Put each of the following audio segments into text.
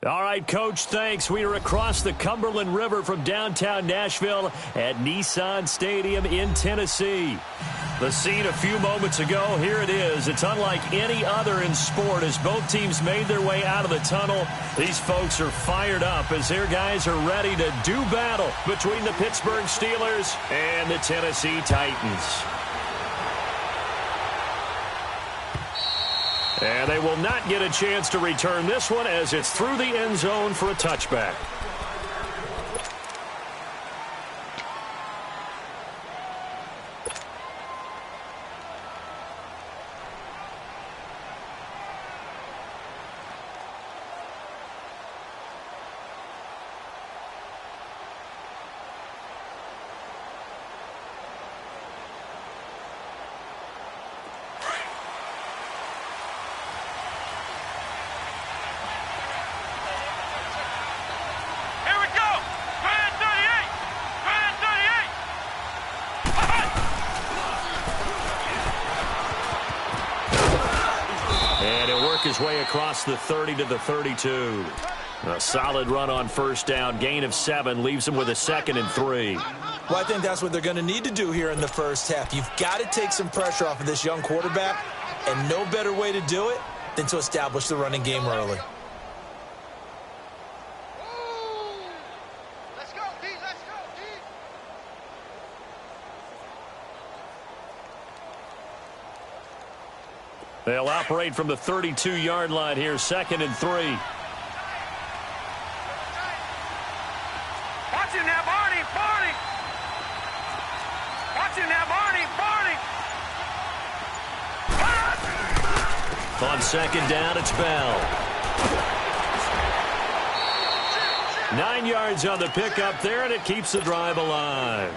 All right, Coach, thanks. We are across the Cumberland River from downtown Nashville at Nissan Stadium in Tennessee. The scene a few moments ago, here it is. It's unlike any other in sport as both teams made their way out of the tunnel. These folks are fired up as their guys are ready to do battle between the Pittsburgh Steelers and the Tennessee Titans. And they will not get a chance to return this one as it's through the end zone for a touchback. His way across the 30 to the 32. A solid run on first down. Gain of 7 leaves him with a 2nd and 3. Well, I think that's what they're going to need to do here in the first half. You've got to take some pressure off of this young quarterback, and no better way to do it than to establish the running game early. They'll operate from the 32-yard line here, 2nd and 3. Watch him now, Barney, Barney. Watch him now, Barney, Barney. On 2nd down, it's Bell. 9 yards on the pickup there, and it keeps the drive alive.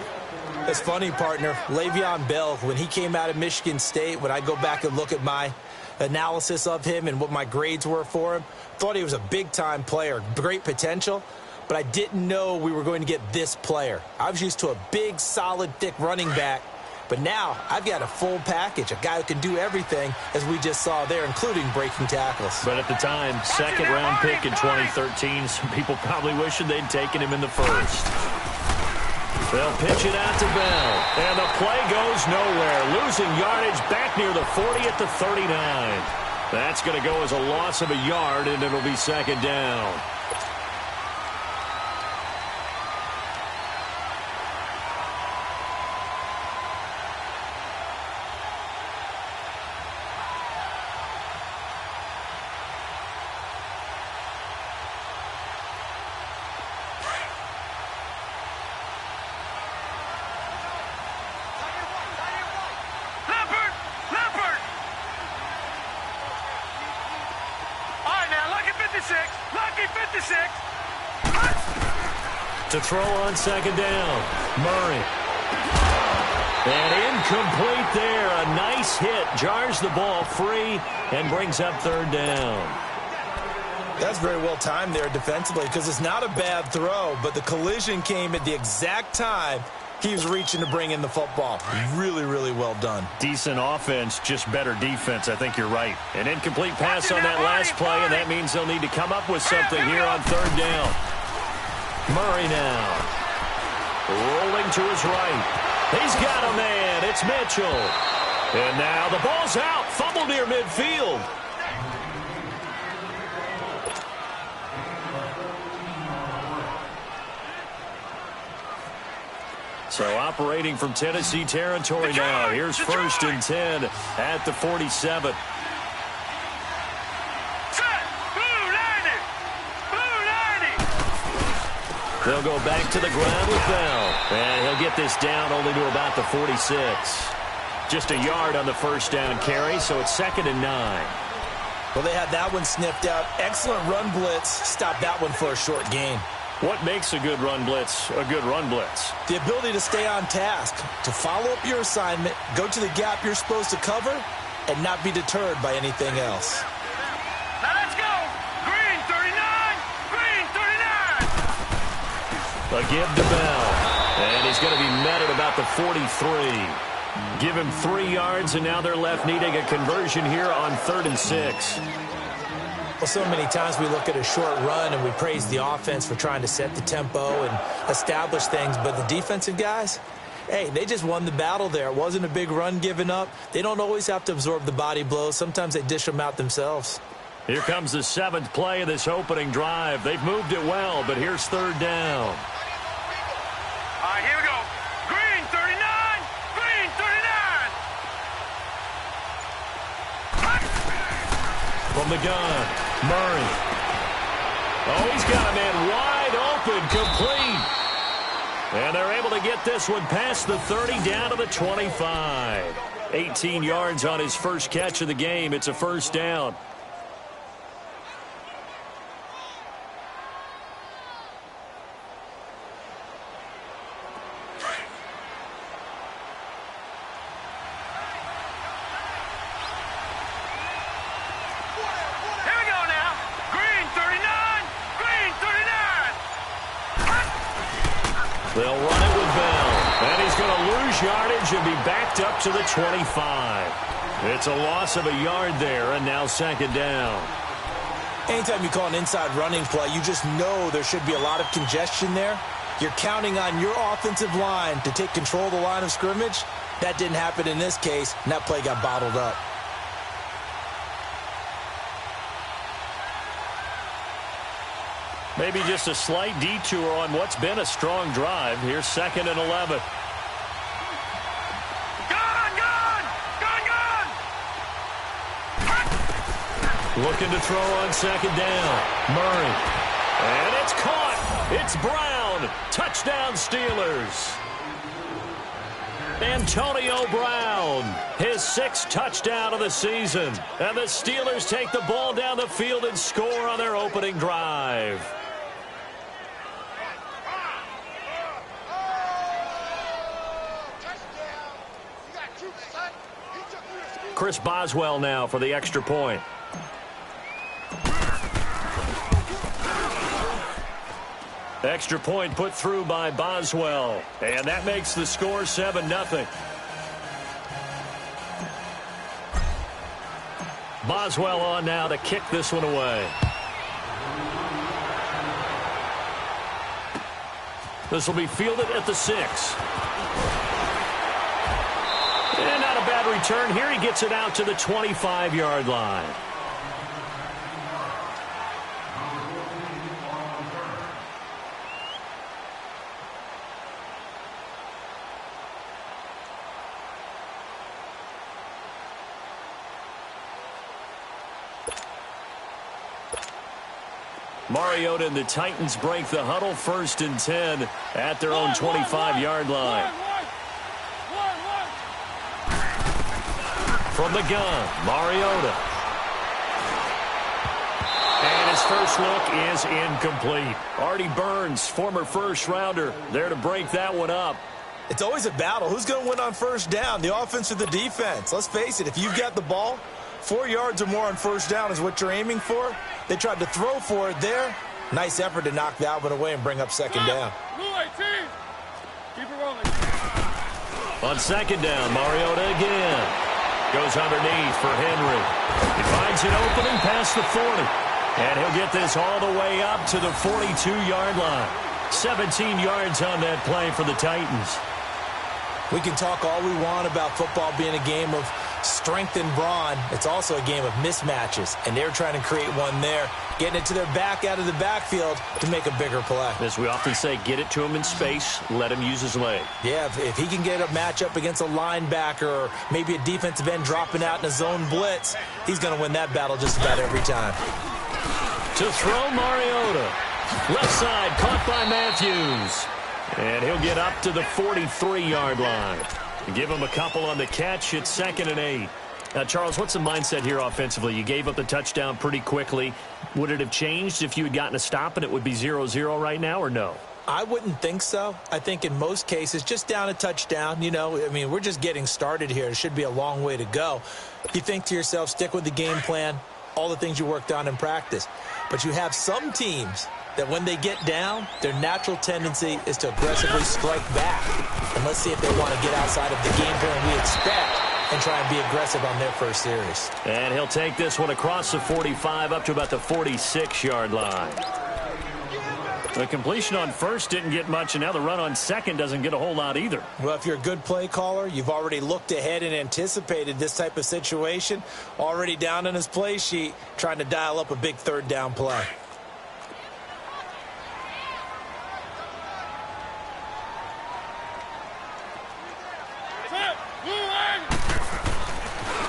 It's funny, partner. Le'Veon Bell, when he came out of Michigan State, when I go back and look at my analysis of him and what my grades were for him, thought he was a big-time player, great potential, but I didn't know we were going to get this player. I was used to a big, solid, thick running back, but now I've got a full package, a guy who can do everything, as we just saw there, including breaking tackles. But at the time, 2nd-round pick in 2013, some people probably wishing they'd taken him in the first. They'll pitch it out to Bell, and the play goes nowhere. Losing yardage back near the 40 at the 39. That's going to go as a loss of a yard, and it'll be 2nd down. To throw on 2nd down, Murray. And incomplete there. A nice hit. Jars the ball free and brings up 3rd down. That's very well timed there defensively because it's not a bad throw, but the collision came at the exact time he was reaching to bring in the football. Really, really well done. Decent offense, just better defense. I think you're right. An incomplete pass on that last play, and that means they'll need to come up with something here on 3rd down. Murray now. Rolling to his right. He's got a man. It's Mitchell. And now the ball's out. Fumble near midfield. So operating from Tennessee territory now. Here's 1st and 10 at the 47. They'll go back to the ground with Bell. And he'll get this down only to about the 46. Just a yard on the first down carry, so it's 2nd and 9. Well, they had that one sniffed out. Excellent run blitz. Stop that one for a short gain. What makes a good run blitz a good run blitz? The ability to stay on task, to follow up your assignment, go to the gap you're supposed to cover, and not be deterred by anything else. Now let's go. Green 39. Green 39. A give to Bell. And he's going to be met at about the 43. Give him 3 yards, and now they're left needing a conversion here on 3rd and 6. Well, so many times we look at a short run and we praise the offense for trying to set the tempo and establish things, but the defensive guys, hey, they just won the battle there. It wasn't a big run given up. They don't always have to absorb the body blows. Sometimes they dish them out themselves. Here comes the 7th play of this opening drive. They've moved it well, but here's 3rd down. All right, here we go. Green 39. Green 39. From the gun, Murray. Oh, he's got a man wide open, complete. And they're able to get this one past the 30 down to the 25. 18 yards on his first catch of the game. It's a 1st down. Here we go now. Green 39. Green 39. They'll run it with Bell. And he's going to lose yardage and be backed up to the 25. It's a loss of a yard there, and now 2nd down. Anytime you call an inside running play, you just know there should be a lot of congestion there. You're counting on your offensive line to take control of the line of scrimmage. That didn't happen in this case, and that play got bottled up. Maybe just a slight detour on what's been a strong drive. Here's 2nd and 11. Looking to throw on 2nd down. Murray. And it's caught. It's Brown. Touchdown, Steelers. Antonio Brown, his 6th touchdown of the season. And the Steelers take the ball down the field and score on their opening drive. Chris Boswell now for the extra point. Extra point put through by Boswell. And that makes the score 7-0. Boswell on now to kick this one away. This will be fielded at the 6. And not a bad return. Here he gets it out to the 25-yard line. Mariota and the Titans break the huddle, 1st and 10 at their own 25-yard line. From the gun, Mariota. And his first look is incomplete. Artie Burns, former first-rounder, there to break that one up. It's always a battle. Who's going to win on 1st down, the offense or the defense? Let's face it, if you've got the ball, 4 yards or more on 1st down is what you're aiming for. They tried to throw for it there. Nice effort to knock that one away and bring up 2nd down. Keep it rolling. On 2nd down, Mariota again. Goes underneath for Henry. He finds an opening past the 40. And he'll get this all the way up to the 42-yard line. 17 yards on that play for the Titans. We can talk all we want about football being a game of strength and brawn. It's also a game of mismatches, and they're trying to create one there, getting it to their back out of the backfield to make a bigger play. As we often say, get it to him in space, let him use his leg. Yeah, if he can get a matchup against a linebacker or maybe a defensive end dropping out in a zone blitz, he's going to win that battle just about every time. To throw, Mariota. Left side, caught by Matthews. And he'll get up to the 43-yard line. Give him a couple on the catch. It's 2nd and 8. Now, Charles, what's the mindset here offensively? You gave up the touchdown pretty quickly. Would it have changed if you had gotten a stop and it would be 0-0 right now, or no? I wouldn't think so. I think in most cases, just down a touchdown, you know, I mean, we're just getting started here. It should be a long way to go. You think to yourself, stick with the game plan, all the things you worked on in practice. But you have some teams that when they get down, their natural tendency is to aggressively strike back. And let's see if they want to get outside of the game plan we expect and try and be aggressive on their first series. And he'll take this one across the 45 up to about the 46-yard line. The completion on first didn't get much, and now the run on second doesn't get a whole lot either. Well, if you're a good play caller, you've already looked ahead and anticipated this type of situation. Already down on his play sheet, trying to dial up a big third down play.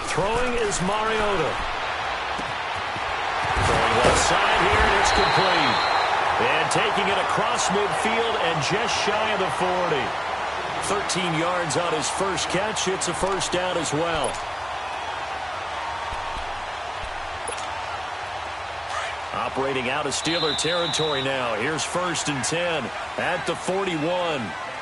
Throwing is Mariota. Throwing left side here, and it's complete. And taking it across midfield and just shy of the 40. 13 yards on his first catch. It's a first down as well. Operating out of Steeler territory now. Here's 1st and 10 at the 41.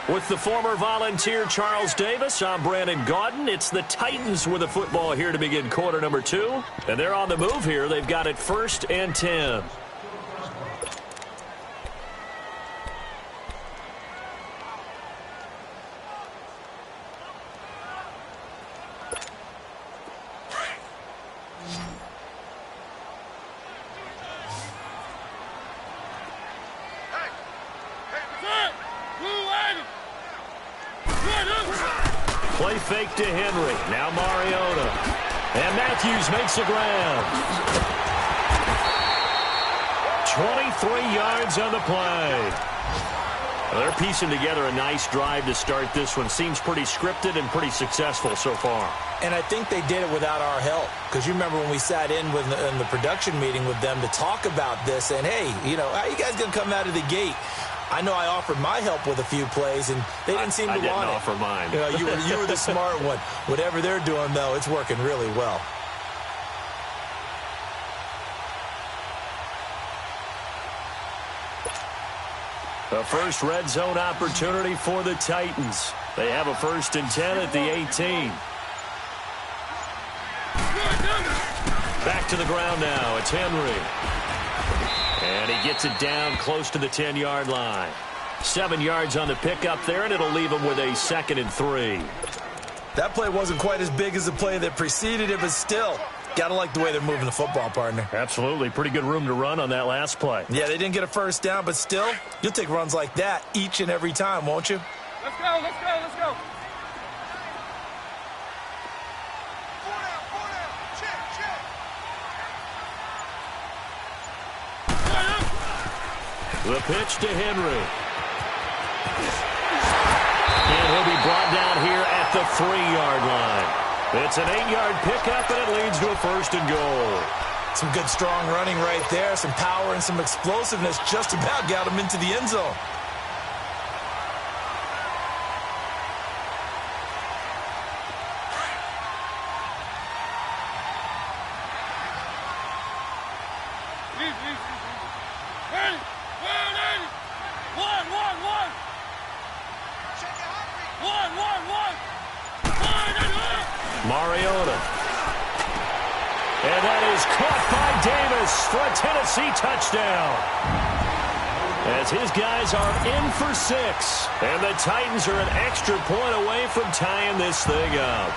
With the former Volunteer Charles Davis, I'm Brandon Gaudin. It's the Titans with the football here to begin quarter number 2. And they're on the move here. They've got it 1st and 10. Play fake to Henry. Now Mariota. And Matthews makes the ground. 23 yards on the play. Well, they're piecing together a nice drive to start this one. Seems pretty scripted and pretty successful so far. And I think they did it without our help. Because you remember when we sat in the production meeting with them to talk about this. And, hey, you know, how are you guys going to come out of the gate? I know I offered my help with a few plays, and they didn't seem to want it. I didn't offer mine. You know, you were the smart one. Whatever they're doing, though, it's working really well. The first red zone opportunity for the Titans. They have a 1st and 10 at the 18. Back to the ground now. It's Henry. And he gets it down close to the 10-yard line. 7 yards on the pickup there, and it'll leave him with a 2nd and 3. That play wasn't quite as big as the play that preceded it, but still, got to like the way they're moving the football, partner. Absolutely. Pretty good room to run on that last play. Yeah, they didn't get a first down, but still, you'll take runs like that each and every time, won't you? Let's go, let's go, let's go. The pitch to Henry. And he'll be brought down here at the 3-yard line. It's an 8-yard pickup, and it leads to a 1st and goal. Some good, strong running right there. Some power and some explosiveness just about got him into the end zone. Mariota. And that is caught by Davis for a Tennessee touchdown. As his guys are in for 6. And the Titans are an extra point away from tying this thing up.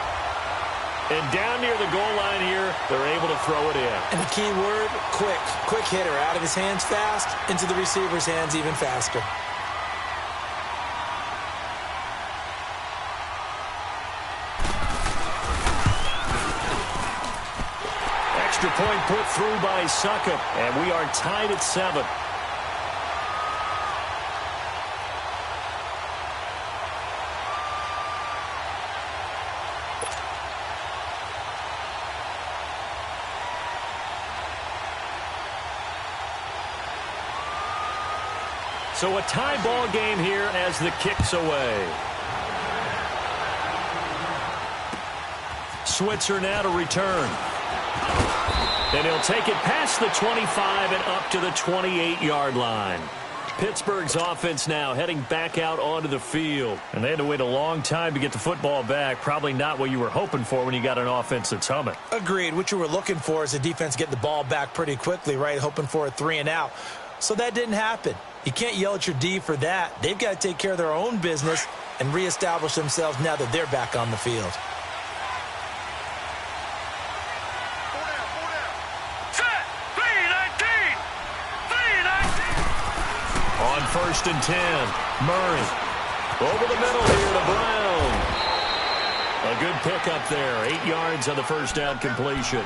And down near the goal line here, they're able to throw it in. And the key word, quick. Quick hitter. Out of his hands fast, into the receiver's hands even faster. Extra point put through by Succop, and we are tied at 7. So a tie ball game here as the kick's away. Switzer now to return. And he'll take it past the 25 and up to the 28-yard line. Pittsburgh's offense now heading back out onto the field. And they had to wait a long time to get the football back. Probably not what you were hoping for when you got an offense that's humming. Agreed. What you were looking for is a defense getting the ball back pretty quickly, right? Hoping for a 3 and out. So that didn't happen. You can't yell at your D for that. They've got to take care of their own business and reestablish themselves now that they're back on the field. On 1st and 10, Murray. Over the middle here to Brown. A good pickup there. 8 yards on the first down completion.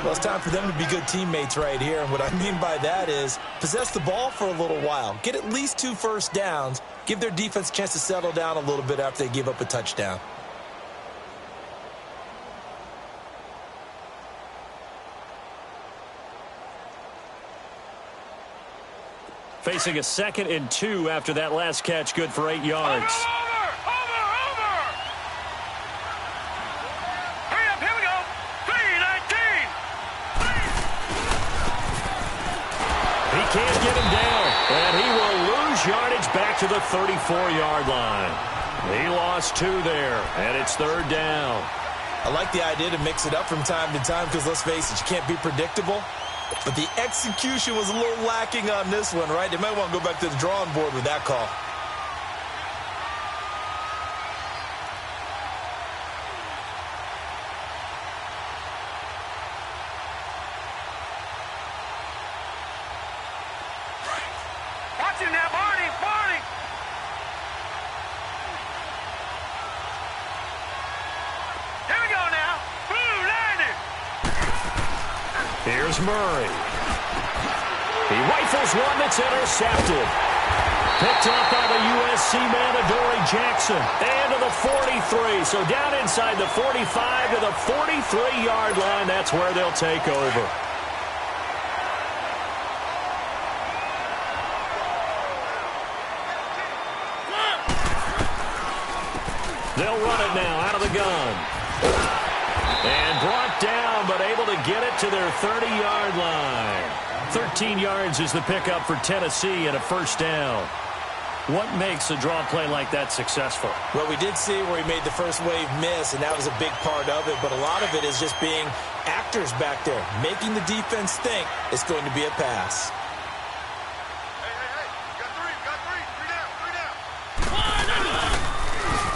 Well, it's time for them to be good teammates right here. And what I mean by that is possess the ball for a little while. Get at least 2 first downs. Give their defense a chance to settle down a little bit after they give up a touchdown. Facing a 2nd and 2 after that last catch, good for 8 yards. Over! Hurry up, here we go. 3:19. He can't get him down, and he will lose yardage back to the 34-yard line. He lost 2 there, and it's 3rd down. I like the idea to mix it up from time to time because, let's face it, you can't be predictable. But the execution was a little lacking on this one, right? They might want to go back to the drawing board with that call. Watch him now, Barney! Here we go now. Blue landed. Here's Murray. He rifles one that's intercepted. Picked up by the USC man, Adoree Jackson. And to the 43. So down inside the 45 to the 43-yard line. That's where they'll take over. They'll run it now out of the gun. And brought down, but able to get it to their 30-yard line. 13 yards is the pickup for Tennessee and a first down. What makes a draw play like that successful? Well, we did see where he made the first wave miss, and that was a big part of it. But a lot of it is just being actors back there, making the defense think it's going to be a pass.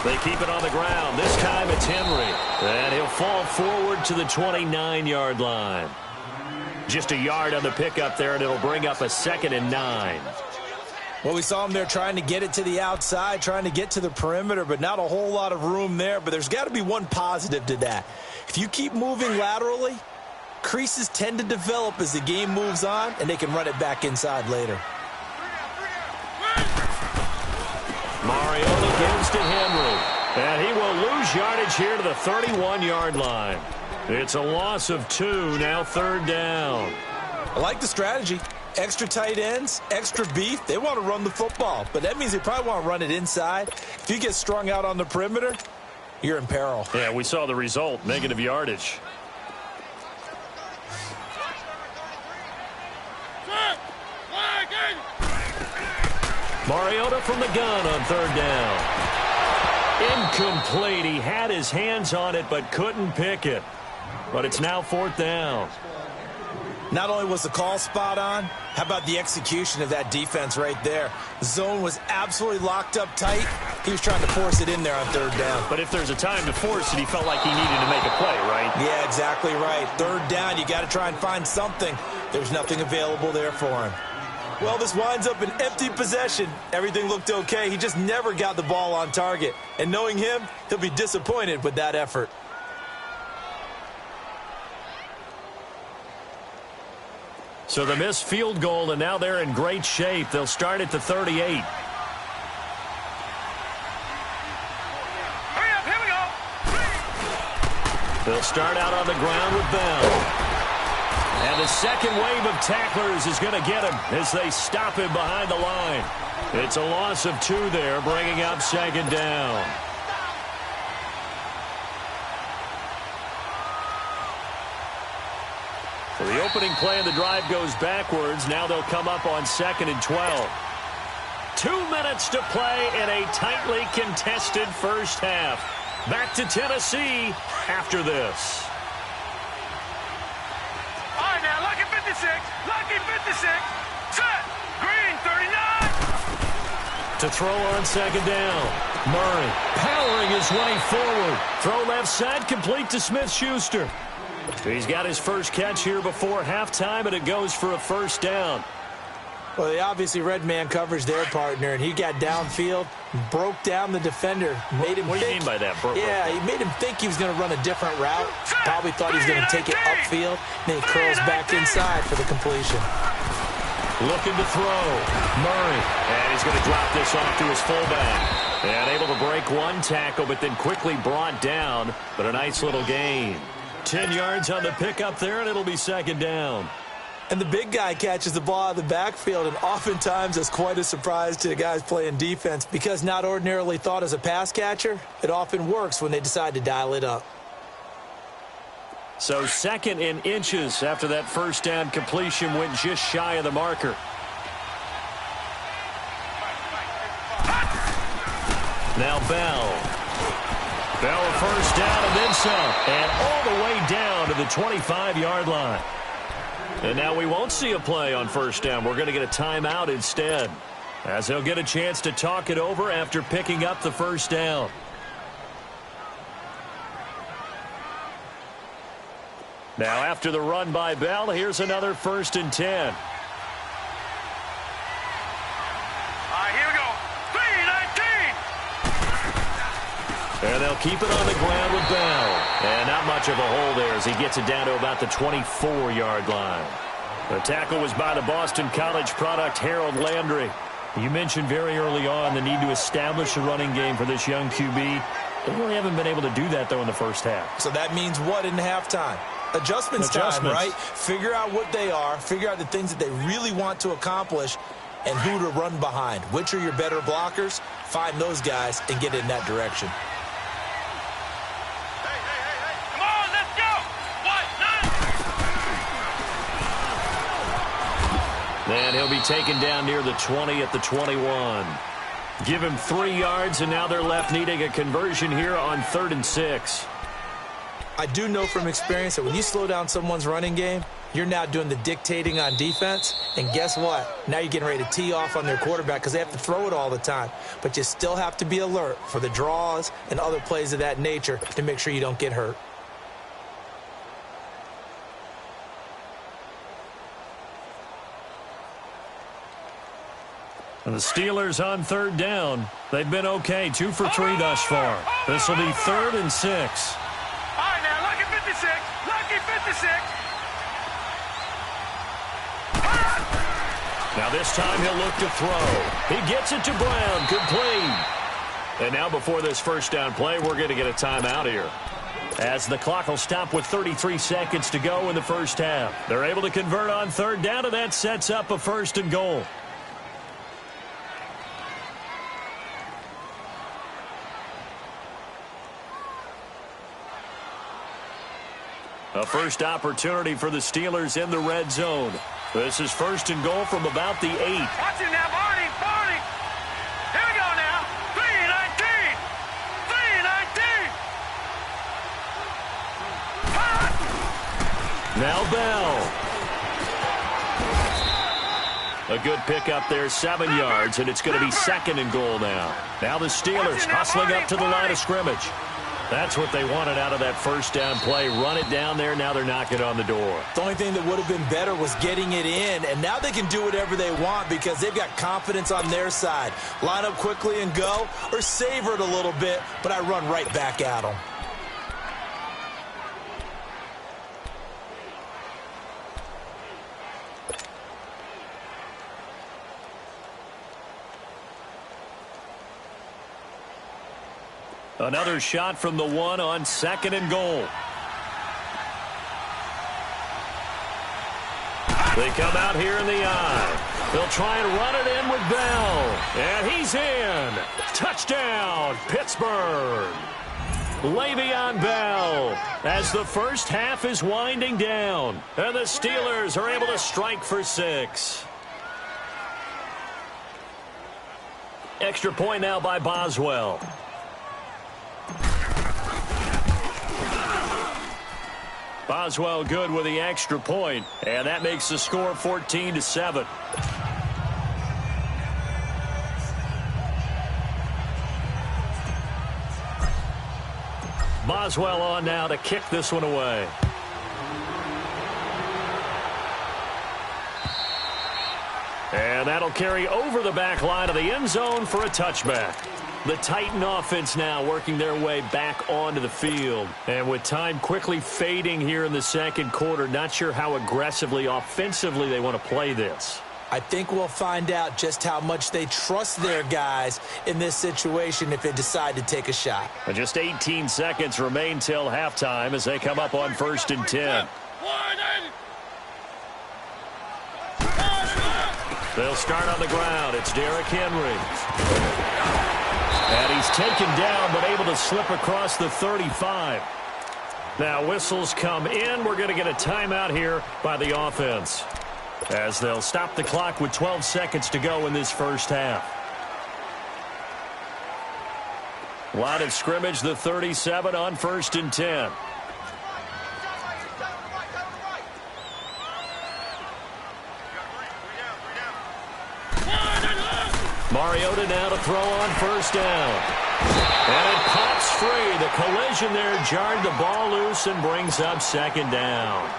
They keep it on the ground. This time it's Henry. And he'll fall forward to the 29-yard line. Just a yard on the pickup there, and it'll bring up a 2nd and 9. Well, we saw him there trying to get it to the outside, trying to get to the perimeter, but not a whole lot of room there. But there's got to be one positive to that. If you keep moving laterally, creases tend to develop as the game moves on, and they can run it back inside later. Mariota gives to Henry. And he will lose yardage here to the 31-yard line. It's a loss of 2, now 3rd down. I like the strategy. Extra tight ends, extra beef. They want to run the football, but that means they probably want to run it inside. If you get strung out on the perimeter, you're in peril. Yeah, we saw the result, negative yardage. Mariota from the gun on 3rd down. Incomplete. He had his hands on it but couldn't pick it. But it's now 4th down. Not only was the call spot on, how about the execution of that defense right there? The zone was absolutely locked up tight. He was trying to force it in there on 3rd down. But if there's a time to force it, he felt like he needed to make a play, right? Yeah, exactly right. 3rd down, you got to try and find something. There's nothing available there for him. Well, this winds up an empty possession. Everything looked okay. He just never got the ball on target. And knowing him, he'll be disappointed with that effort. So the missed field goal, and now they're in great shape. They'll start at the 38. Hurry up, here we go. They'll start out on the ground with Bell. And the second wave of tacklers is going to get him as they stop him behind the line. It's a loss of 2 there, bringing up 2nd down. So the opening play of the drive goes backwards. Now they'll come up on 2nd and 12. 2 minutes to play in a tightly contested first half. Back to Tennessee after this. All right, now, lucky 56. Lucky 56. Set. Green, 39. To throw on second down. Murray powering his way forward. Throw left side, complete to Smith-Schuster. He's got his first catch here before halftime, and it goes for a first down. Well, they obviously read man coverage their partner, and he got downfield, broke down the defender, made him What do you mean by that, Burke? Yeah, he made him think he was going to run a different route. Probably thought he was going to take it upfield. Then he curls back inside for the completion. Looking to throw. Murray. And he's going to drop this off to his fullback. And able to break one tackle, but then quickly brought down. But a nice little gain. 10 yards on the pickup there, and it'll be second down. And the big guy catches the ball out of the backfield, and oftentimes it's quite a surprise to the guys playing defense because not ordinarily thought as a pass catcher, it often works when they decide to dial it up. So second in inches after that first down completion went just shy of the marker. Now Bell. Bell a first down and then some. And all the way down to the 25-yard line. And now we won't see a play on first down. We're going to get a timeout instead, as he'll get a chance to talk it over after picking up the first down. Now after the run by Bell, here's another 1st and 10. All right, here we go. 3-19. And they'll keep it on the ground with Bell. And not much of a hole there as he gets it down to about the 24-yard line. The tackle was by the Boston College product, Harold Landry. You mentioned very early on the need to establish a running game for this young QB. They really haven't been able to do that, though, in the first half. So that means what in halftime? Adjustments time, right? Figure out what they are, figure out the things that they really want to accomplish, and who to run behind. Which are your better blockers? Find those guys and get in that direction. Come on, let's go. What? And he'll be taken down near the 20 at the 21. Give him 3 yards, and now they're left needing a conversion here on 3rd and 6. I do know from experience that when you slow down someone's running game, you're now doing the dictating on defense. And guess what? Now you're getting ready to tee off on their quarterback because they have to throw it all the time. But you still have to be alert for the draws and other plays of that nature to make sure you don't get hurt. And the Steelers on 3rd down. They've been okay, 2 for 3 thus far. This will be 3rd and 6. All right, now, lucky 56. Lucky 56. Now this time he'll look to throw. He gets it to Brown, complete. And now before this first down play, we're going to get a timeout here, as the clock will stop with 33 seconds to go in the first half. They're able to convert on 3rd down, and that sets up a 1st and goal. A first opportunity for the Steelers in the red zone. This is 1st and goal from about the 8. Watch it now, Barney, Barney. Here we go now. 3-19. 3-19. Now Bell. A good pickup there, 7 yards, and it's going to be 2nd and goal now. Now the Steelers hustling up to the line of scrimmage. That's what they wanted out of that first down play. Run it down there. Now they're knocking on the door. The only thing that would have been better was getting it in, and now they can do whatever they want because they've got confidence on their side. Line up quickly and go, or savor it a little bit, but I run right back at them. Another shot from the 1 on 2nd and goal. They come out here in the eye. They'll try and run it in with Bell. And he's in. Touchdown, Pittsburgh. Le'Veon Bell as the first half is winding down. And the Steelers are able to strike for 6. Extra point now by Boswell. Boswell good with the extra point, and that makes the score 14-7. Boswell on now to kick this one away. And that'll carry over the back line of the end zone for a touchback. The Titan offense now working their way back onto the field. And with time quickly fading here in the second quarter, not sure how aggressively, offensively they want to play this. I think we'll find out just how much they trust their guys in this situation if they decide to take a shot. And just 18 seconds remain till halftime as they come up on 1st and 10. They'll start on the ground. It's Derrick Henry. And he's taken down but able to slip across the 35. Now whistles come in. We're going to get a timeout here by the offense, as they'll stop the clock with 12 seconds to go in this first half. Line of scrimmage, the 37 on 1st and 10. Mariota now to throw on 1st down. And it pops free. The collision there jarred the ball loose and brings up 2nd down.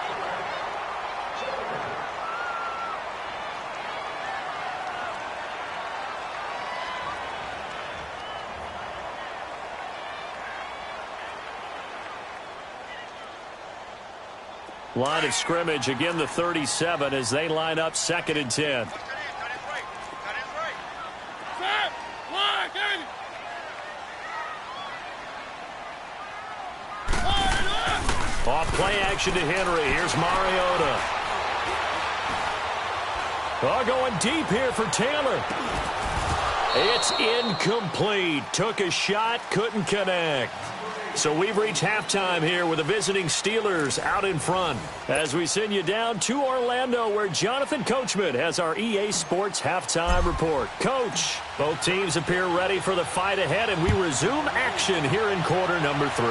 Line of scrimmage, again the 37 as they line up 2nd and 10. Off play action to Henry. Here's Mariota. Oh, going deep here for Taylor. It's incomplete. Took a shot, couldn't connect. So we've reached halftime here with the visiting Steelers out in front, as we send you down to Orlando, where Jonathan Coachman has our EA Sports halftime report. Coach, both teams appear ready for the fight ahead, and we resume action here in quarter number 3.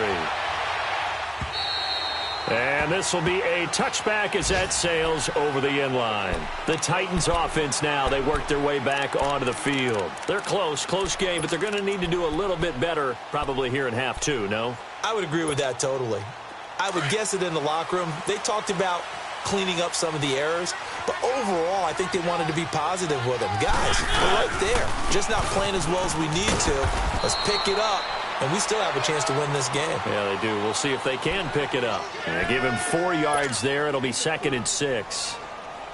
And this will be a touchback as that sails over the end line. The Titans offense now, they work their way back onto the field. They're close game, but they're going to need to do a little bit better probably here in half 2, no? I would agree with that totally. I would guess it in the locker room. They talked about cleaning up some of the errors, but overall, I think they wanted to be positive with them. Guys, we're right there. Just not playing as well as we need to. Let's pick it up. And we still have a chance to win this game. Yeah, they do. We'll see if they can pick it up. And give him 4 yards there. It'll be 2nd and 6.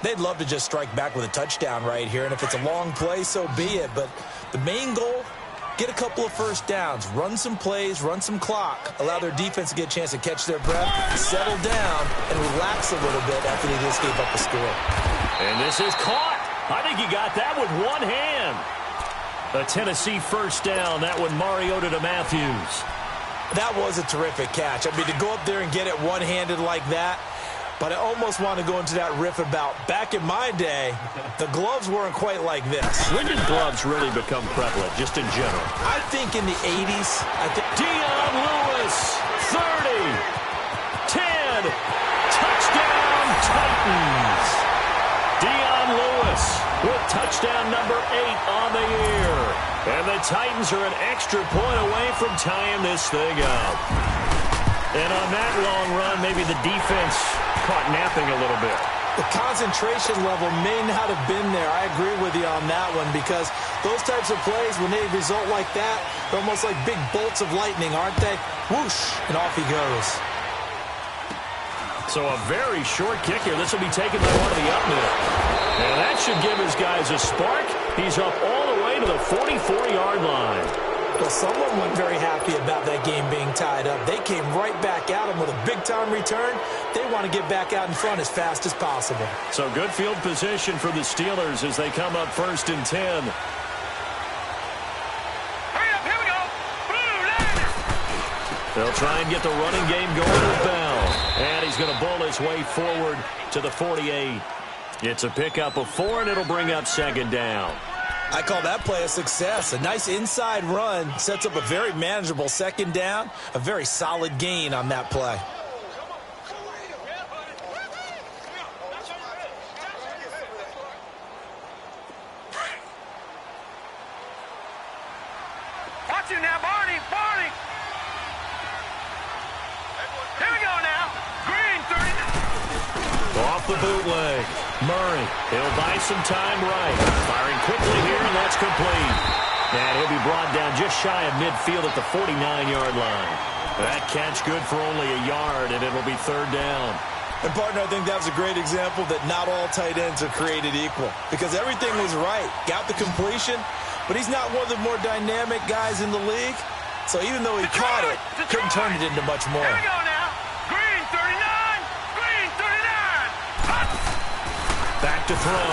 They'd love to just strike back with a touchdown right here. And if it's a long play, so be it. But the main goal, get a couple of 1st downs. Run some plays, run some clock. Allow their defense to get a chance to catch their breath, settle down, and relax a little bit after they just gave up a score. And this is caught. I think he got that with one hand. A Tennessee 1st down. That one Mariota to Matthews. That was a terrific catch. I mean, to go up there and get it one-handed like that, but I almost want to go into that riff about back in my day, the gloves weren't quite like this. When did gloves really become prevalent, just in general? I think in the 80s. Dion Lewis, 30, 10, touchdown Titans. Dion Lewis with touchdown number 8 on the year. And the Titans are an extra point away from tying this thing up. And on that long run, maybe the defense caught napping a little bit. The concentration level may not have been there. I agree with you on that one, because those types of plays, when they result like that, they're almost like big bolts of lightning, aren't they? Whoosh, and off he goes. So a very short kick here. This will be taken by one of the up middle. And that should give his guys a spark. He's up all the way to the 44-yard line. Well, someone wasn't very happy about that game being tied up. They came right back at him with a big-time return. They want to get back out in front as fast as possible. So good field position for the Steelers as they come up 1st and 10. Hurry up, here we go. Blue line. They'll try and get the running game going with Bell. And he's going to bowl his way forward to the 48. It's a pickup of 4, and it'll bring up 2nd down. I call that play a success. A nice inside run sets up a very manageable second down, a very solid gain on that play. Watch him now, Barney. Barney. Here we go now. Green, 39. Off the bootleg. Murray, he'll buy some time right. Firing quickly here, and that's complete. And he'll be brought down just shy of midfield at the 49-yard line. That catch good for only a yard, and it'll be third down. And, partner, I think that was a great example that not all tight ends are created equal, because everything was right. Got the completion, but he's not one of the more dynamic guys in the league. So even though he caught it, couldn't turn it into much more. Here we go now. Green, 39. Green, 39. Back to throw.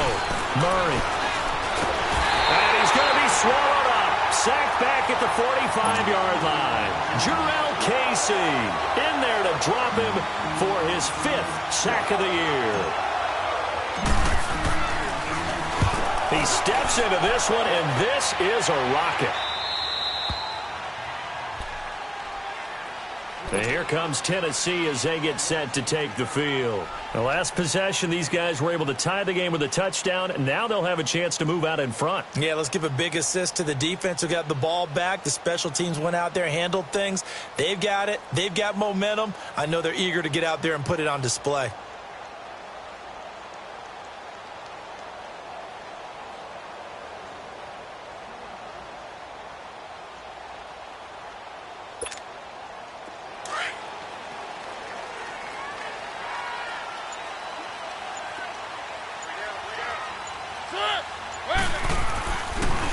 Murray. And he's going to be swallowed up. Sacked back at the 45-yard line. Jarrell Casey in there to drop him for his 5th sack of the year. He steps into this one, and this is a rocket. And here comes Tennessee as they get set to take the field. The last possession, these guys were able to tie the game with a touchdown, and now they'll have a chance to move out in front. Yeah, let's give a big assist to the defense who got the ball back. The special teams went out there, handled things. They've got it. They've got momentum. I know they're eager to get out there and put it on display.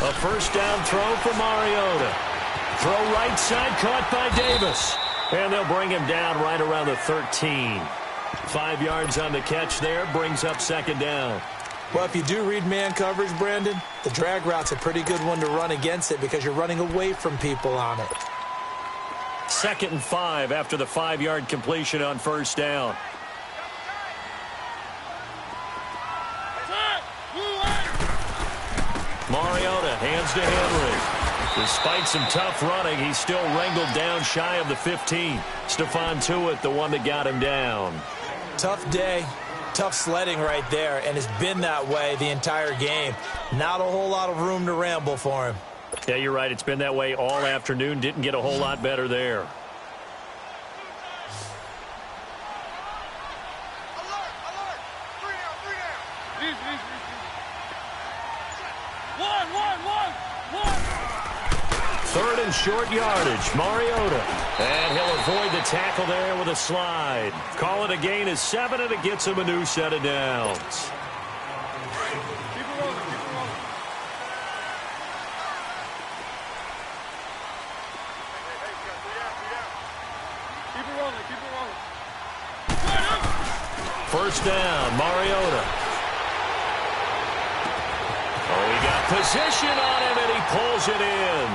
A first down throw for Mariota. Throw right side, caught by Davis. And they'll bring him down right around the 13. 5 yards on the catch there, brings up second down. Well, if you do read man coverage, Brandon, the drag route's a pretty good one to run against it because you're running away from people on it. 2nd and 5 after the 5-yard completion on first down. Mariota hands to Henry. Despite some tough running, he's still wrangled down shy of the 15. Stephon Tuitt, the one that got him down. Tough day, tough sledding right there, and it's been that way the entire game. Not a whole lot of room to ramble for him. Yeah, you're right. It's been that way all afternoon. Didn't get a whole lot better there. Third and short yardage, Mariota. And he'll avoid the tackle there with a slide. Call it a gain of 7, and it gets him a new set of downs. Keep it rolling, keep it rolling. Keep it rolling, keep it rolling. First down, Mariota. Oh, he got position on him, and he pulls it in.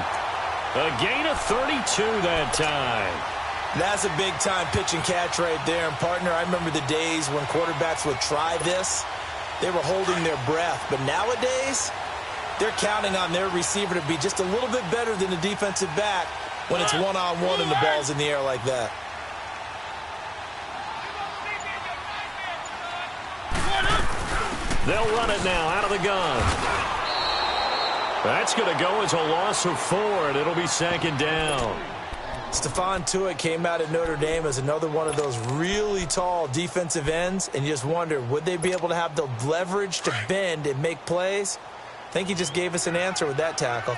A gain of 32 that time. That's a big-time pitch and catch right there. And, partner, I remember the days when quarterbacks would try this. They were holding their breath. But nowadays, they're counting on their receiver to be just a little bit better than the defensive back when it's one-on-one and the ball's in the air like that. They'll run it now out of the gun. That's going to go as a loss of 4, and it'll be second down. Stephon Tuitt came out of Notre Dame as another one of those really tall defensive ends, and you just wonder, would they be able to have the leverage to bend and make plays? I think he just gave us an answer with that tackle.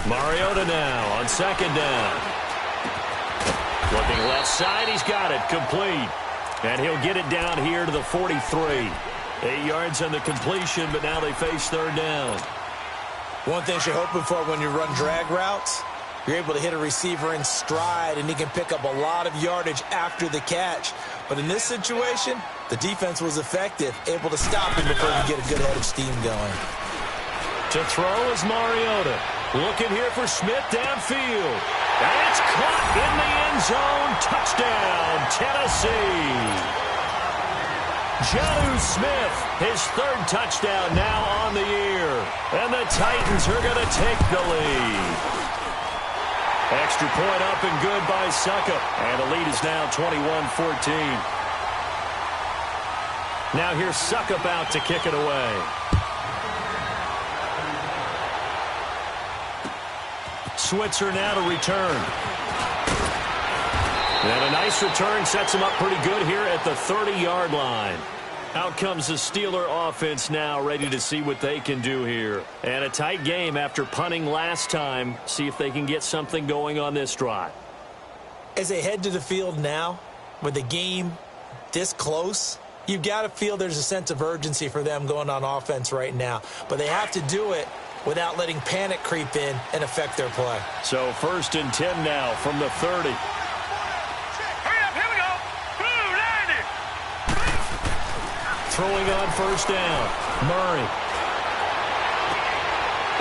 Mariota now on second down. Looking left side, he's got it, complete. And he'll get it down here to the 43. 8 yards on the completion, but now they face third down. One thing you're hoping for when you run drag routes, you're able to hit a receiver in stride, and he can pick up a lot of yardage after the catch. But in this situation, the defense was effective, able to stop him before he could get a good head of steam going. To throw is Mariota. Looking here for Smith downfield. And it's caught in the end zone. Touchdown, Tennessee. Jonnu Smith, his third touchdown now on the year. And the Titans are going to take the lead. Extra point up and good by Succop. And the lead is now 21-14. Now here's Succop out to kick it away. Switzer now to return. And a nice return sets him up pretty good here at the 30-yard line. Out comes the Steeler offense now, ready to see what they can do here. And a tight game after punting last time. See if they can get something going on this drive. As they head to the field now, with the game this close, you've got to feel there's a sense of urgency for them going on offense right now. But they have to do it without letting panic creep in and affect their play. So 1st and 10 now from the 30. Throwing on 1st down. Murray.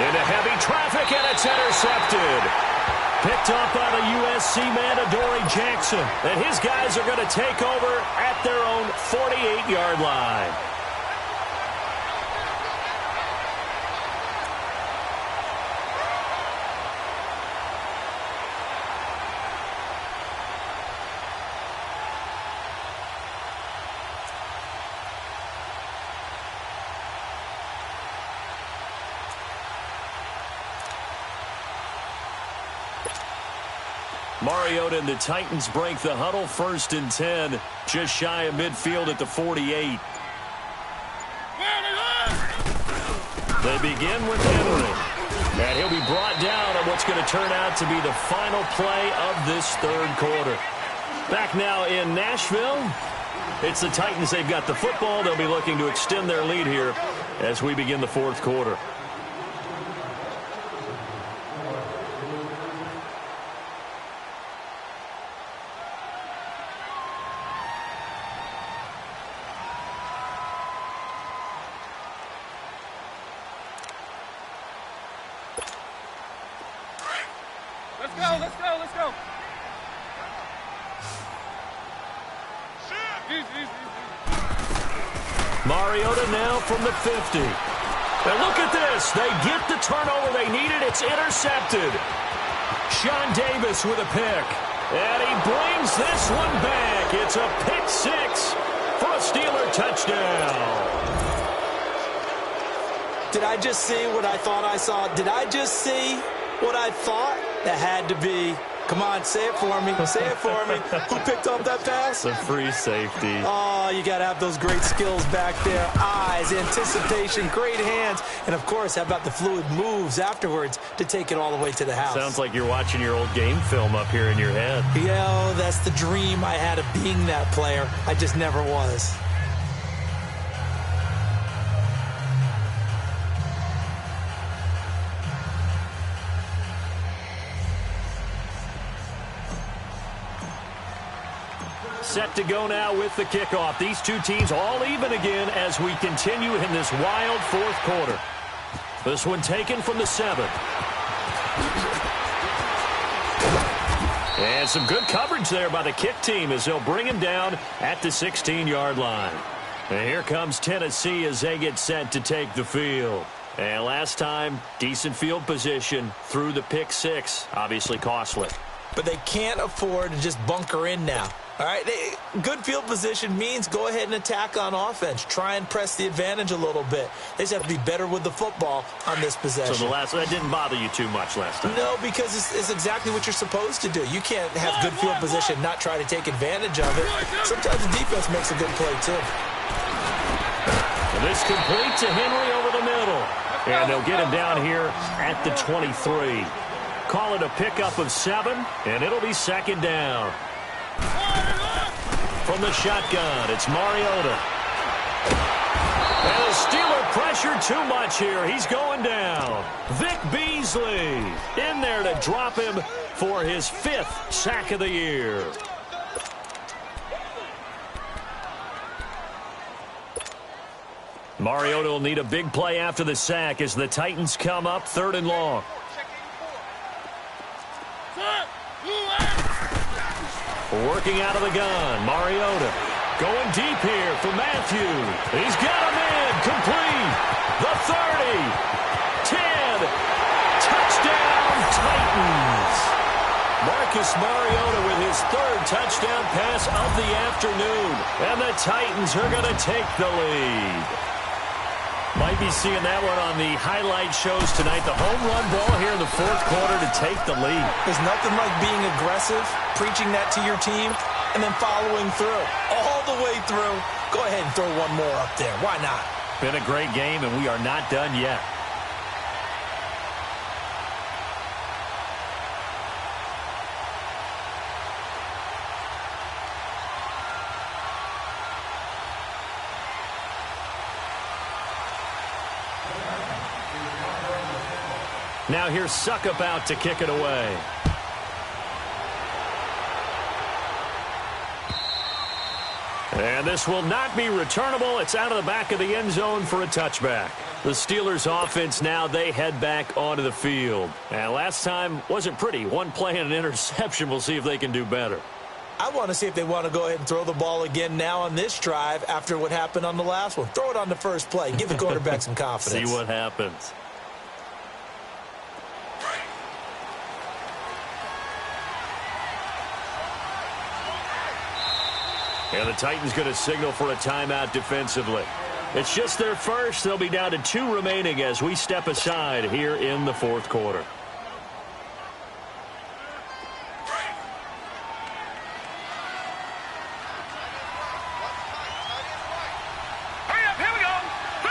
Into heavy traffic, and it's intercepted. Picked up by the USC man, Adoree Jackson. And his guys are going to take over at their own 48-yard line. Mariota and the Titans break the huddle. 1st and 10, just shy of midfield at the 48. They begin with Henry. And he'll be brought down on what's going to turn out to be the final play of this 3rd quarter. Back now in Nashville. It's the Titans. They've got the football. They'll be looking to extend their lead here as we begin the 4th quarter. Let's go. Mariota now from the 50. And look at this. They get the turnover they needed. It's intercepted. Sean Davis with a pick. And he brings this one back. It's a pick 6 for a Steeler touchdown. Did I just see what I thought I saw? Did I just see what I thought? That had to be. Come on, say it for me. Say it for me. Who picked up that pass? The free safety. Oh, you got to have those great skills back there. Eyes, anticipation, great hands. And, of course, how about the fluid moves afterwards to take it all the way to the house? Sounds like you're watching your old game film up here in your head. Yo, that's the dream I had of being that player. I just never was. Set to go now with the kickoff. These two teams all even again as we continue in this wild 4th quarter. This one taken from the 7. And some good coverage there by the kick team as they'll bring him down at the 16-yard line. And here comes Tennessee as they get set to take the field. And last time, decent field position through the pick 6. Obviously costly. But they can't afford to just bunker in now. All right, good field position means go ahead and attack on offense. Try and press the advantage a little bit. They just have to be better with the football on this possession. So that didn't bother you too much last time? No, because it's exactly what you're supposed to do. You can't have good field position, not try to take advantage of it. Sometimes the defense makes a good play, too. And this complete to Henry over the middle. And they'll get him down here at the 23. Call it a pickup of 7, and it'll be 2nd down. From the shotgun, it's Mariota. And the Steeler pressure too much here. He's going down. Vic Beasley in there to drop him for his 5th sack of the year. Mariota will need a big play after the sack as the Titans come up 3rd and long. Working out of the gun, Mariota. Going deep here for Matthew. He's got him in. Complete. The 30. 10. Touchdown, Titans. Marcus Mariota with his third touchdown pass of the afternoon. And the Titans are going to take the lead. Might be seeing that one on the highlight shows tonight. The home run ball here in the fourth quarter to take the lead. There's nothing like being aggressive, preaching that to your team, and then following through. All the way through. Go ahead and throw one more up there. Why not? Been a great game, and we are not done yet. Now here's Suckup out to kick it away. And this will not be returnable. It's out of the back of the end zone for a touchback. The Steelers offense now, they head back onto the field. And last time wasn't pretty. One play and an interception. We'll see if they can do better. I want to see if they want to go ahead and throw the ball again now on this drive after what happened on the last one. Throw it on the first play. Give the quarterback some confidence. See what happens. And the Titans going to signal for a timeout defensively. It's just their first. They'll be down to 2 remaining as we step aside here in the fourth quarter. Hurry up, here we go. 3-19.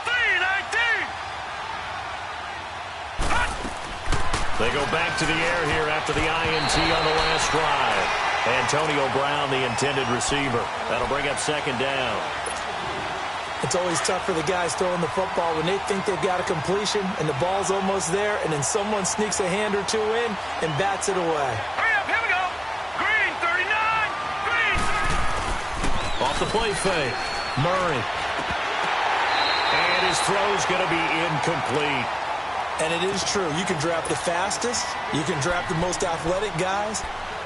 3-19. They go back to the air here after the INT on the last drive. Antonio Brown, the intended receiver. That'll bring up second down. It's always tough for the guys throwing the football when they think they've got a completion and the ball's almost there, and then someone sneaks a hand or two in and bats it away. Hurry up, here we go. Green, 39. Green, 30. Off the play fake. Murray. And his throw's going to be incomplete. And it is true. You can draft the fastest. You can draft the most athletic guys.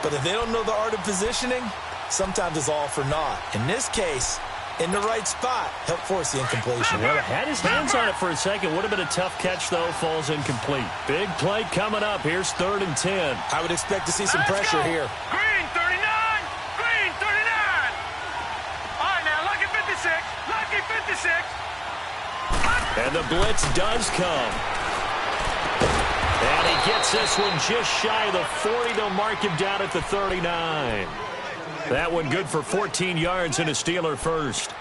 But if they don't know the art of positioning, sometimes it's all for naught. In this case, in the right spot, help force the incompletion. Well, had his hands on it for a second. Would have been a tough catch, though. Falls incomplete. Big play coming up. Here's 3rd and 10. I would expect to see some pressure here. Green, 39. Green, 39. All right, now, lucky 56. Lucky 56. And the blitz does come. And he gets this one just shy of the 40. They'll mark him down at the 39. That one good for 14 yards and a Steeler first.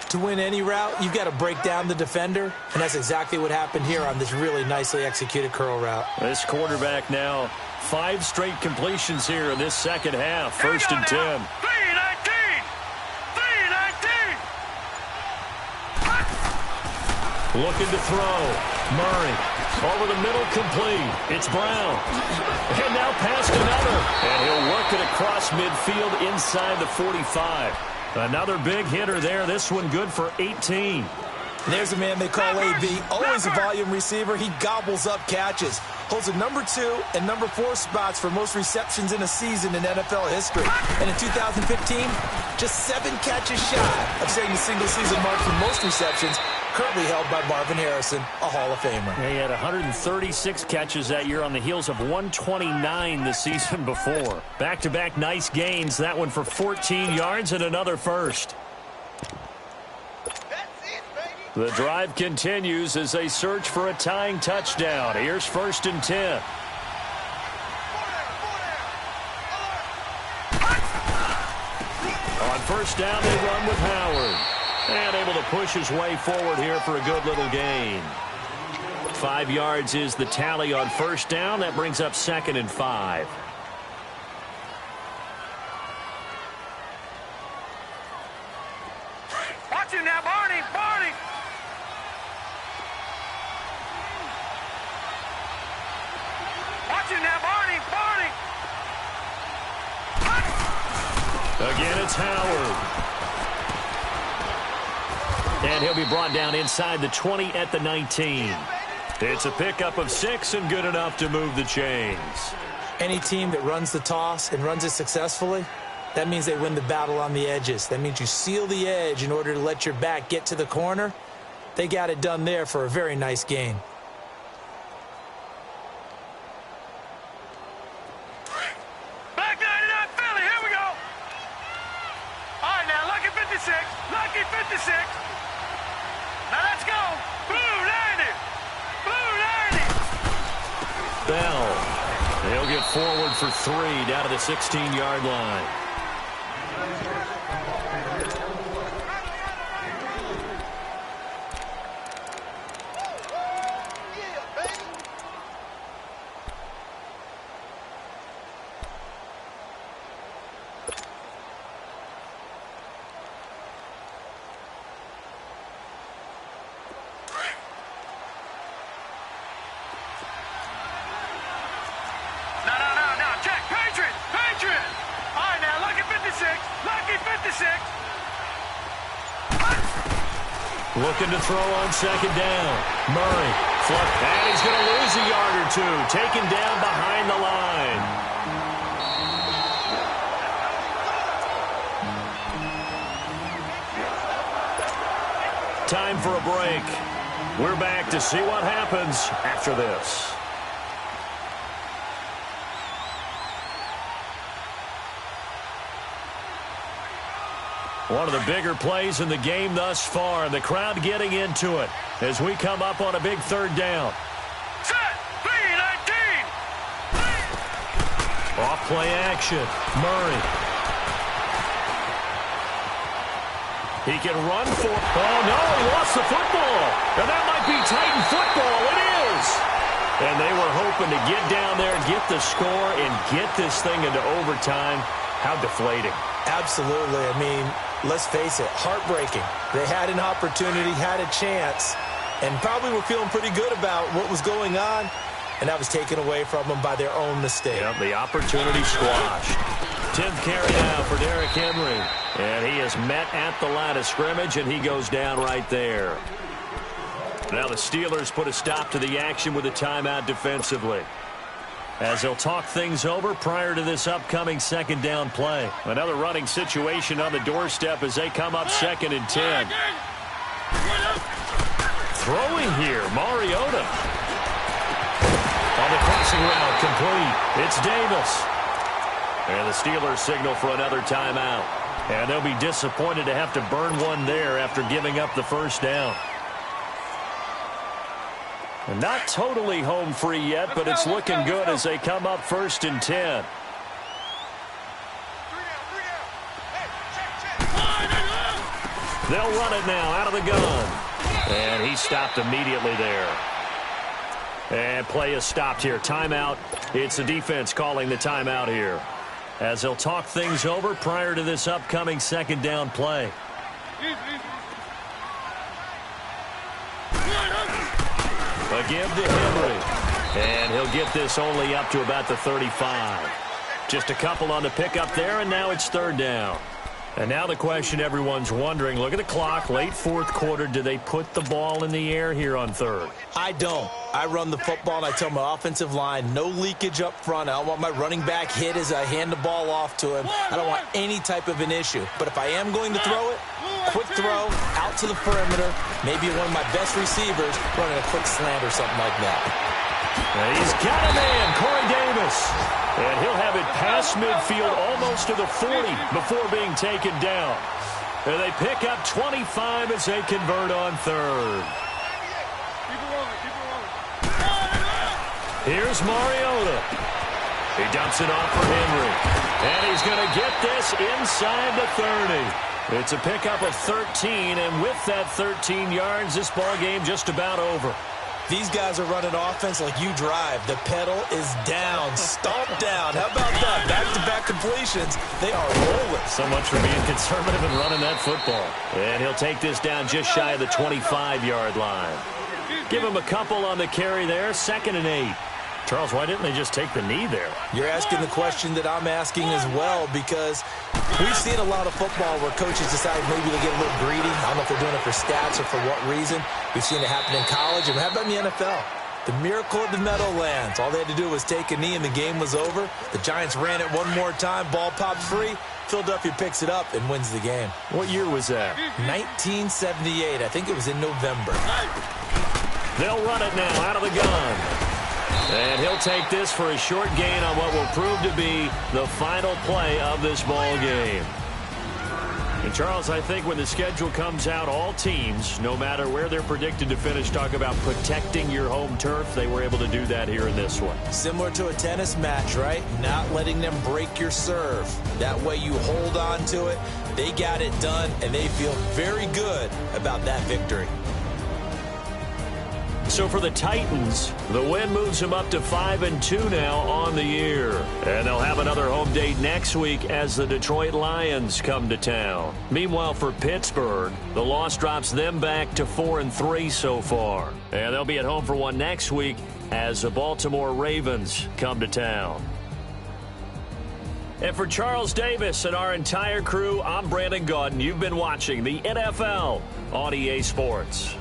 To win any route, you've got to break down the defender, and that's exactly what happened here on this really nicely executed curl route. This quarterback now 5 straight completions here in this second half. 1st and 10. 3-19. 3-19. Looking to throw. Murray. Over the middle, complete. It's Brown. And now past another. And he'll work it across midfield inside the 45. Another big hitter there. This one good for 18. There's a man they call AB. Always a volume receiver. He gobbles up catches. Holds the number 2 and number 4 spots for most receptions in a season in NFL history. And in 2015, just 7 catches shy of setting the single-season mark for most receptions, currently held by Marvin Harrison, a Hall of Famer. Yeah, he had 136 catches that year on the heels of 129 the season before. Back-to-back nice gains. That one for 14 yards and another first. The drive continues as they search for a tying touchdown. Here's 1st and 10. On first down, they run with Howard. And able to push his way forward here for a good little gain. 5 yards is the tally on first down. That brings up 2nd and 5. Watch it now, Barney. Barney. Watch it now, Barney. Barney. Again, it's Howard. And he'll be brought down inside the 20 at the 19. It's a pickup of 6 and good enough to move the chains. Any team that runs the toss and runs it successfully, that means they win the battle on the edges. That means you seal the edge in order to let your back get to the corner. They got it done there for a very nice gain. Back 99 Philly, here we go. All right, now, lucky 56. Lucky 56. Now, let's go. Blue 90. Blue 90. Bell. They'll get forward for 3 down to the 16-yard line. Looking to throw on second down. Murray. And he's going to lose a yard or two. Taken down behind the line. Time for a break. We're back to see what happens after this. One of the bigger plays in the game thus far. The crowd getting into it as we come up on a big third down. Set. 3-19. Off play action. Murray. He can run for... Oh, no, he lost the football. And that might be Titan football. It is. And they were hoping to get down there, get the score, and get this thing into overtime. How deflating. Absolutely. I mean, let's face it, heartbreaking. They had an opportunity, had a chance, and probably were feeling pretty good about what was going on, and that was taken away from them by their own mistake. Yep, the opportunity squashed. 10th carry now for Derrick Henry. And he is met at the line of scrimmage, and he goes down right there. Now the Steelers put a stop to the action with a timeout defensively, as they'll talk things over prior to this upcoming second down play. Another running situation on the doorstep as they come up 2nd and 10. Throwing here, Mariota. On the crossing route, complete. It's Davis. And the Steelers signal for another timeout. And they'll be disappointed to have to burn one there after giving up the first down. And not totally home free yet, but it's looking good as they come up 1st and 10. They'll run it now out of the gun. And he stopped immediately there. And play is stopped here. Timeout. It's the defense calling the timeout here, as they'll talk things over prior to this upcoming second down play. A give to Henry. And he'll get this only up to about the 35. Just a couple on the pickup there, and now it's 3rd down. And now the question everyone's wondering, look at the clock, late 4th quarter, do they put the ball in the air here on 3rd? I don't. I run the football, and I tell my offensive line, no leakage up front. I don't want my running back hit as I hand the ball off to him. I don't want any type of an issue. But if I am going to throw it, quick throw, out to the perimeter, maybe one of my best receivers running a quick slant or something like that. And he's got a man, Corey Davis. And he'll have it past midfield almost to the 40 before being taken down. And they pick up 25 as they convert on 3rd. Here's Mariota. He dumps it off for Henry. And he's going to get this inside the 30. It's a pickup of 13, and with that 13 yards, this ball game just about over. These guys are running offense like you drive. The pedal is down, stomped down. How about that? Back-to-back completions. They are rolling. So much for being conservative and running that football. And he'll take this down just shy of the 25-yard line. Give him a couple on the carry there, 2nd and 8. Charles, why didn't they just take the knee there? You're asking the question that I'm asking as well, because we've seen a lot of football where coaches decide maybe to get a little greedy. I don't know if they're doing it for stats or for what reason. We've seen it happen in college, and how about in the NFL? The miracle of the Meadowlands. All they had to do was take a knee and the game was over. The Giants ran it one more time. Ball pops free. Philadelphia picks it up and wins the game. What year was that? 1978. I think it was in November. They'll run it now out of the gun. And he'll take this for a short gain on what will prove to be the final play of this ball game. And, Charles, I think when the schedule comes out, all teams, no matter where they're predicted to finish, talk about protecting your home turf. They were able to do that here in this one. Similar to a tennis match, right? Not letting them break your serve. That way you hold on to it. They got it done, and they feel very good about that victory. So for the Titans, the win moves them up to 5-2 now on the year. And they'll have another home date next week as the Detroit Lions come to town. Meanwhile, for Pittsburgh, the loss drops them back to 4-3 so far. And they'll be at home for one next week as the Baltimore Ravens come to town. And for Charles Davis and our entire crew, I'm Brandon Gaudin. You've been watching the NFL on EA Sports.